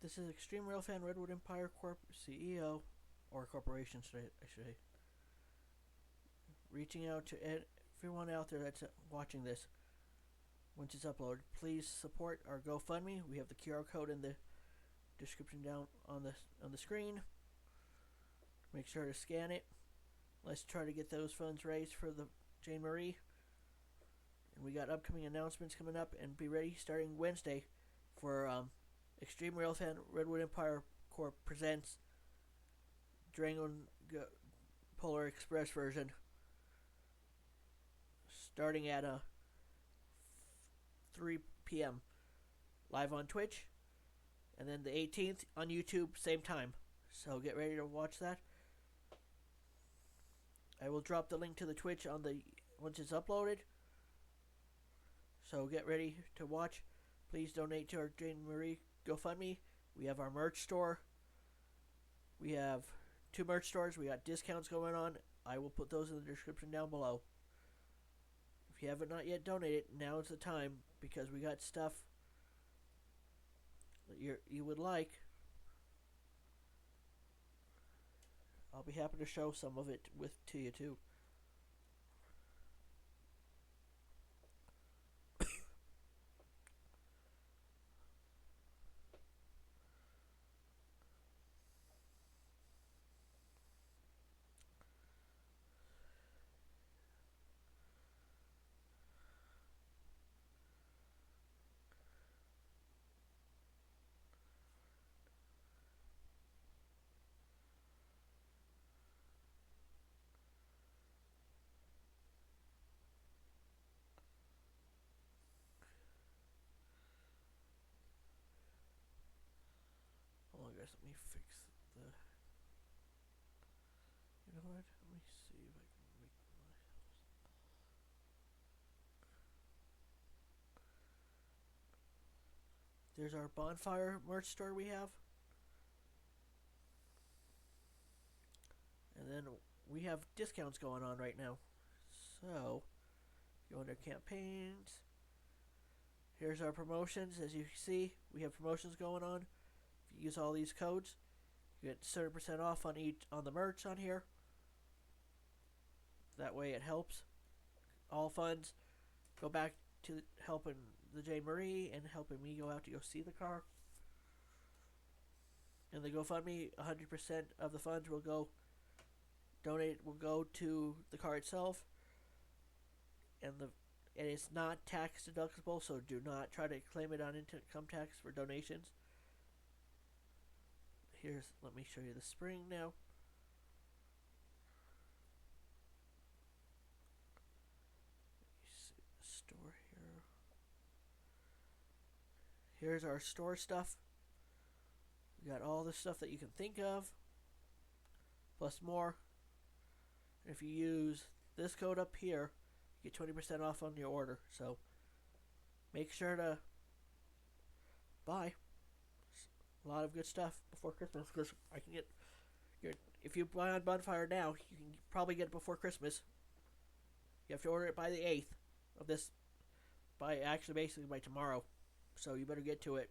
This is Extreme Railfan Redwood Empire Corp CEO, or corporation, I should say, reaching out to everyone out there that's watching this. Once it's uploaded, please support our GoFundMe. We have the QR code in the description down on the screen. Make sure to scan it. Let's try to get those funds raised for the Jane Marie. And we got upcoming announcements coming up, and be ready starting Wednesday for Extreme Railfan Redwood Empire Corp presents Durango Polar Express version, starting at 3 p.m. live on Twitch, and then the 18th on YouTube, same time. So get ready to watch that. I will drop the link to the Twitch on the once it's uploaded. So get ready to watch. Please donate to our Jane Marie GoFundMe. We have our merch store. We have 2 merch stores. We got discounts going on. I will put those in the description down below. If you haven't not yet donated, now is the time, because we got stuff that you would like. I'll be happy to show some of it to you too. Hold on, guys. Let me fix the. You know what? Let me see if I can make my. There's our bonfire merch store we have. And then we have discounts going on right now. So, go under campaigns. Here's our promotions. As you see, we have promotions going on. If you use all these codes, you get 30% off on the merch on here. That way it helps. All funds go back to helping the Jane Marie and helping me go out to go see the car. And the GoFundMe, 100% of the funds will go to the car itself. And it's not tax deductible, so do not try to claim it on income tax for donations. Let me show you the spring now. Store here. Here's our store stuff. We got all the stuff that you can think of, plus more. If you use this code up here, you get 20% off on your order. So make sure to buy a lot of good stuff before Christmas, because I can get if you buy on Bonfire now, you can probably get it before Christmas. You have to order it by the 8th of this, basically by tomorrow. So you better get to it.